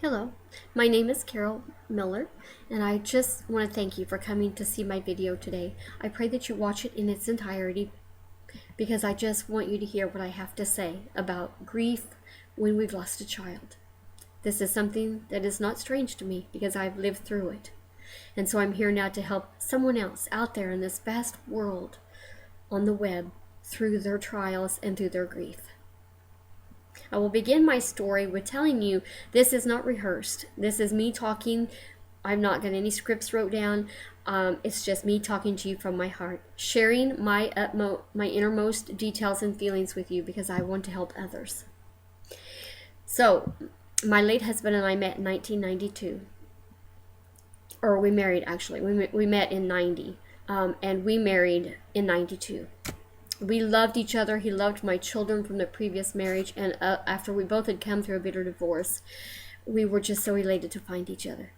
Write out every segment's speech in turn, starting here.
Hello, my name is Carol Miller, and I just want to thank you for coming to see my video today. I pray that you watch it in its entirety because I just want you to hear what I have to say about grief when we've lost a child. This is something that is not strange to me because I've lived through it. And so I'm here now to help someone else out there in this vast world on the web through their trials and through their grief. I will begin my story with telling you this is not rehearsed. This is me talking. I've not got any scripts wrote down. It's just me talking to you from my heart, sharing my innermost details and feelings with you because I want to help others. So, my late husband and I met in 1992. Or we married, actually. We met in 90. And we married in 92. We loved each other. He loved my children from the previous marriage. And after we both had come through a bitter divorce, we were just so elated to find each other.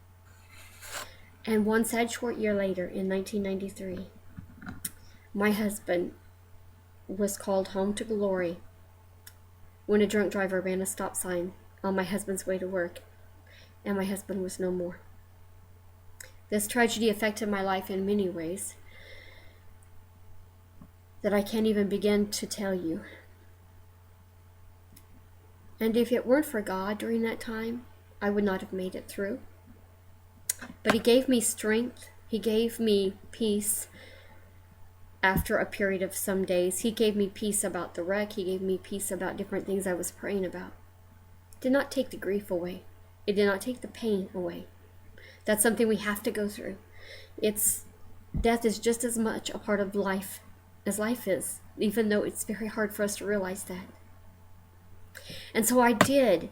And one sad short year later, in 1993, my husband was called home to glory when a drunk driver ran a stop sign on my husband's way to work. And my husband was no more. This tragedy affected my life in many ways that I can't even begin to tell you. And if it weren't for God during that time, I would not have made it through. But He gave me strength. He gave me peace after a period of some days. He gave me peace about the wreck. He gave me peace about different things I was praying about. It did not take the grief away. It did not take the pain away. That's something we have to go through. Death is just as much a part of life as life is, even though it's very hard for us to realize that. And so I did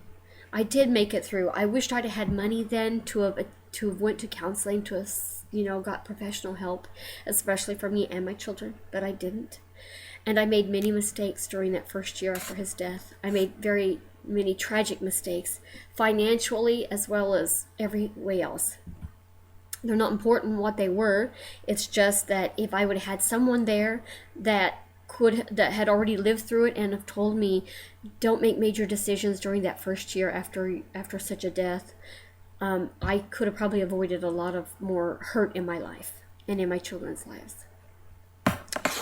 make it through. I wished I'd had money then to have went to counseling, to have, got professional help, especially for me and my children, but I didn't. And I made many mistakes during that first year after his death. I made very many tragic mistakes, financially as well as every way else. They're not important what they were. It's just that if I would have had someone there that had already lived through it and have told me, don't make major decisions during that first year after such a death, I could have probably avoided a lot of more hurt in my life and in my children's lives.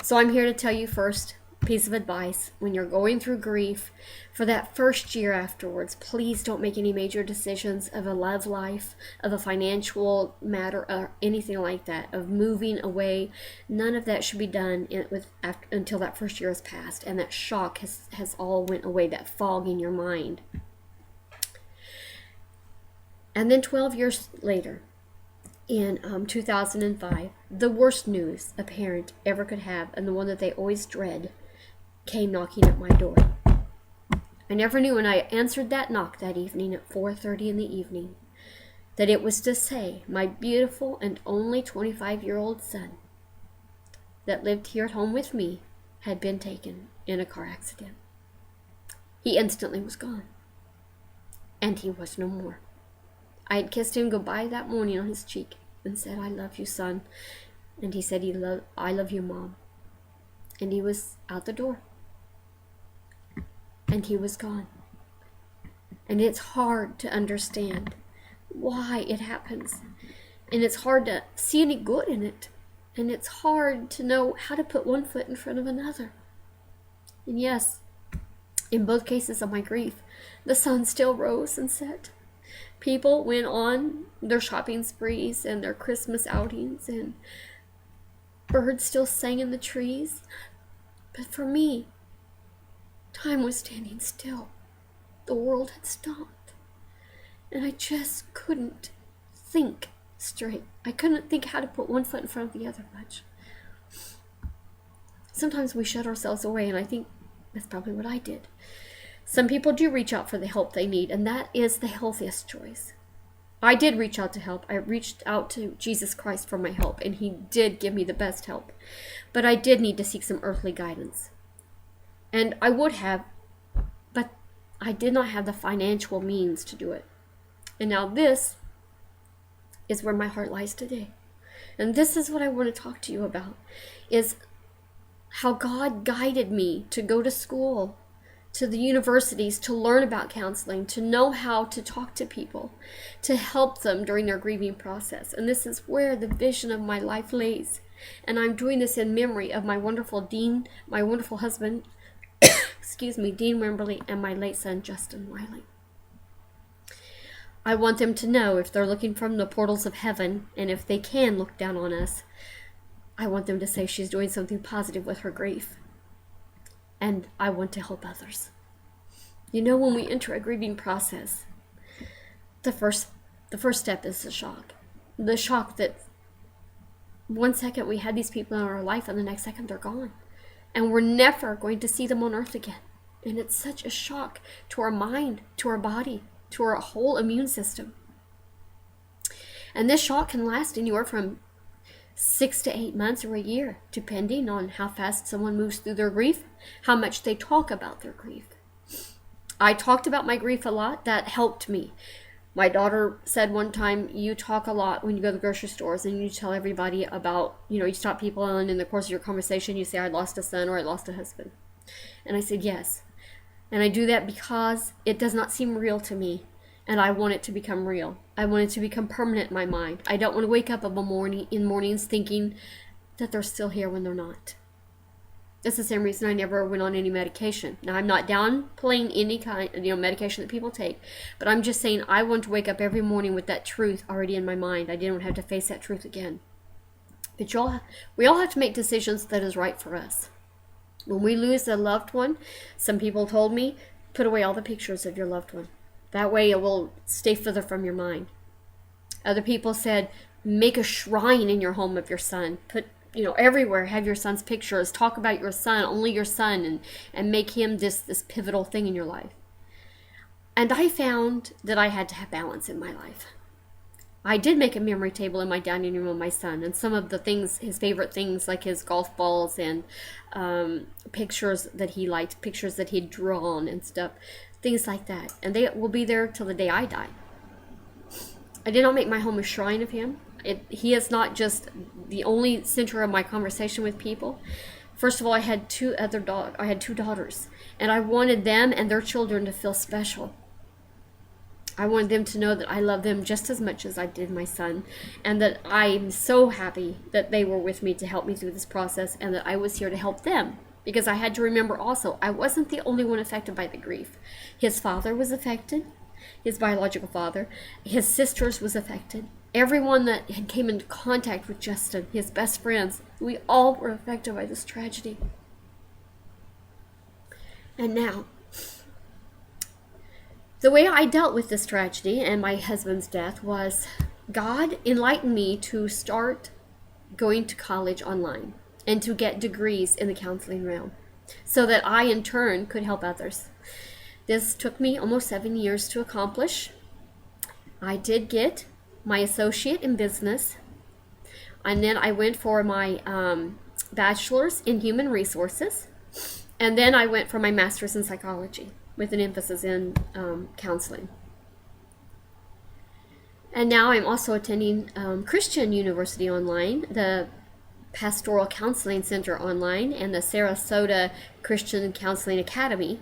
So I'm here to tell you first piece of advice: when you're going through grief for that first year afterwards, please don't make any major decisions of a love life, of a financial matter, or anything like that, of moving away. None of that should be done until that first year has passed and that shock has all went away, that fog in your mind. And then 12 years later, in 2005, the worst news a parent ever could have, and the one that they always dread, came knocking at my door. I never knew when I answered that knock that evening at 4:30 in the evening that it was to say my beautiful and only 25-year-old son that lived here at home with me had been taken in a car accident. He instantly was gone, and he was no more. I had kissed him goodbye that morning on his cheek and said, "I love you, son." And he said, "I love you, Mom." And he was out the door. And he was gone. And it's hard to understand why it happens. And it's hard to see any good in it. And it's hard to know how to put one foot in front of another. And yes, in both cases of my grief, the sun still rose and set. People went on their shopping sprees and their Christmas outings, and birds still sang in the trees. But for me, time was standing still. The world had stopped. And I just couldn't think straight. I couldn't think how to put one foot in front of the other much. Sometimes we shut ourselves away, and I think that's probably what I did. Some people do reach out for the help they need, and that is the healthiest choice. I did reach out to help. I reached out to Jesus Christ for my help, and He did give me the best help. But I did need to seek some earthly guidance. And I would have, but I did not have the financial means to do it. And now this is where my heart lies today. And this is what I want to talk to you about, is how God guided me to go to school, to the universities to learn about counseling, to know how to talk to people, to help them during their grieving process. And this is where the vision of my life lays. And I'm doing this in memory of my wonderful Dean, my wonderful husband, excuse me, Dean Wimberly, and my late son, Justin Wiley. I want them to know, if they're looking from the portals of heaven, and if they can look down on us, I want them to say she's doing something positive with her grief. And I want to help others. You know, when we enter a grieving process, the first step is the shock. The shock that one second we had these people in our life and the next second they're gone. And we're never going to see them on earth again. And it's such a shock to our mind, to our body, to our whole immune system. And this shock can last anywhere from 6 to 8 months or a year, depending on how fast someone moves through their grief, how much they talk about their grief. I talked about my grief a lot. That helped me. My daughter said one time, you talk a lot when you go to the grocery stores and you tell everybody about, you stop people and in the course of your conversation you say, I lost a son or I lost a husband. And I said, yes. And I do that because it does not seem real to me. And I want it to become real. I want it to become permanent in my mind. I don't want to wake up in mornings thinking that they're still here when they're not. That's the same reason I never went on any medication. Now, I'm not downplaying any kind of medication that people take, but I'm just saying I want to wake up every morning with that truth already in my mind. I didn't have to face that truth again. But we all have to make decisions that is right for us. When we lose a loved one, some people told me, put away all the pictures of your loved one. That way it will stay further from your mind. Other people said, make a shrine in your home of your son. Put, everywhere, have your son's pictures. Talk about your son, only your son, and make him this pivotal thing in your life. And I found that I had to have balance in my life. I did make a memory table in my dining room of my son, and some of the things, his favorite things, like his golf balls and pictures that he liked, pictures that he'd drawn and stuff, things like that. And they will be there till the day I die. I did not make my home a shrine of him. He is not just the only center of my conversation with people. First of all, I had two daughters, and I wanted them and their children to feel special. I wanted them to know that I love them just as much as I did my son, and that I'm so happy that they were with me to help me through this process, and that I was here to help them. Because I had to remember also, I wasn't the only one affected by the grief. His father was affected, his biological father. His sisters was affected. Everyone that had came into contact with Justin, his best friends, we all were affected by this tragedy. And now, the way I dealt with this tragedy and my husband's death was God enlightened me to start going to college online and to get degrees in the counseling realm so that I in turn could help others. This took me almost 7 years to accomplish. I did get my associate in business, and then I went for my bachelor's in human resources, and then I went for my master's in psychology with an emphasis in counseling. And now I'm also attending Christian University online, the Pastoral Counseling Center online, and the Sarasota Christian Counseling Academy,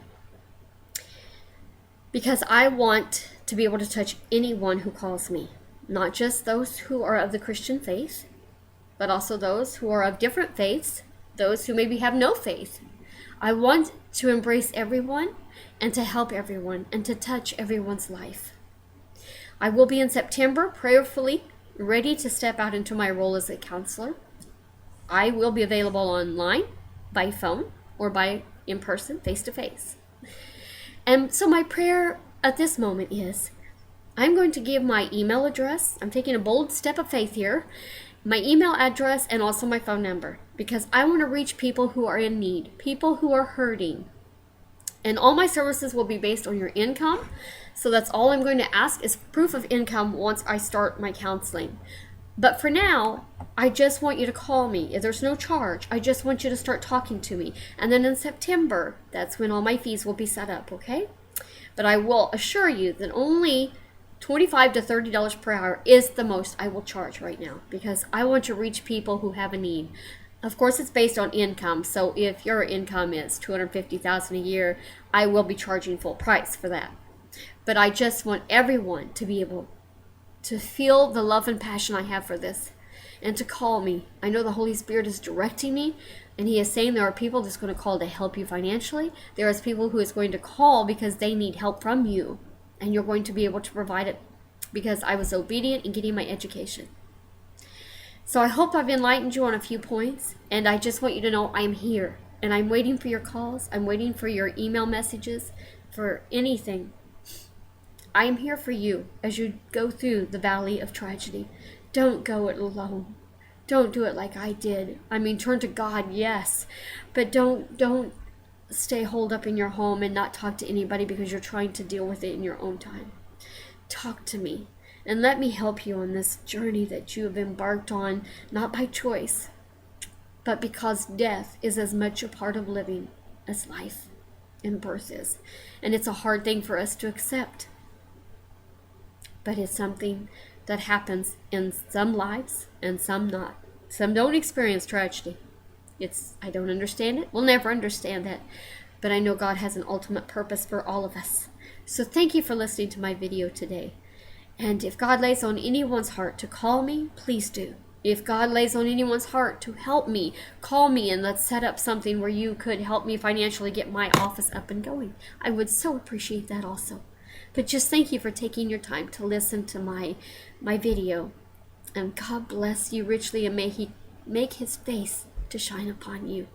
because I want to be able to touch anyone who calls me, not just those who are of the Christian faith, but also those who are of different faiths, those who maybe have no faith. I want to embrace everyone and to help everyone and to touch everyone's life. I will be in September prayerfully ready to step out into my role as a counselor. I will be available online, by phone, or by in person, face-to-face. And so my prayer at this moment is, I'm going to give my email address. I'm taking a bold step of faith here. My email address and also my phone number, because I want to reach people who are in need, people who are hurting. And all my services will be based on your income. So that's all I'm going to ask is proof of income once I start my counseling. But for now, I just want you to call me. There's no charge. I just want you to start talking to me. And then in September, that's when all my fees will be set up, okay? But I will assure you that only $25 to $30 per hour is the most I will charge right now, because I want to reach people who have a need. Of course, it's based on income. So if your income is $250,000 a year, I will be charging full price for that. But I just want everyone to be able to feel the love and passion I have for this, and to call me. I know the Holy Spirit is directing me, and He is saying there are people that's going to call to help you financially. There is people who is going to call because they need help from you, and you're going to be able to provide it because I was obedient in getting my education. So I hope I've enlightened you on a few points, and I just want you to know I'm here, and I'm waiting for your calls. I'm waiting for your email messages, for anything. I am here for you as you go through the valley of tragedy. Don't go it alone. Don't do it like I did. I mean, turn to God, yes, but don't stay holed up in your home and not talk to anybody because you're trying to deal with it in your own time. Talk to me and let me help you on this journey that you have embarked on, not by choice, but because death is as much a part of living as life and birth is. And it's a hard thing for us to accept. But it's something that happens in some lives and some not. Some don't experience tragedy. I don't understand it. We'll never understand that. But I know God has an ultimate purpose for all of us. So thank you for listening to my video today. And if God lays on anyone's heart to call me, please do. If God lays on anyone's heart to help me, call me and let's set up something where you could help me financially get my office up and going. I would so appreciate that also. But just thank you for taking your time to listen to my video. And God bless you richly, and may He make His face to shine upon you.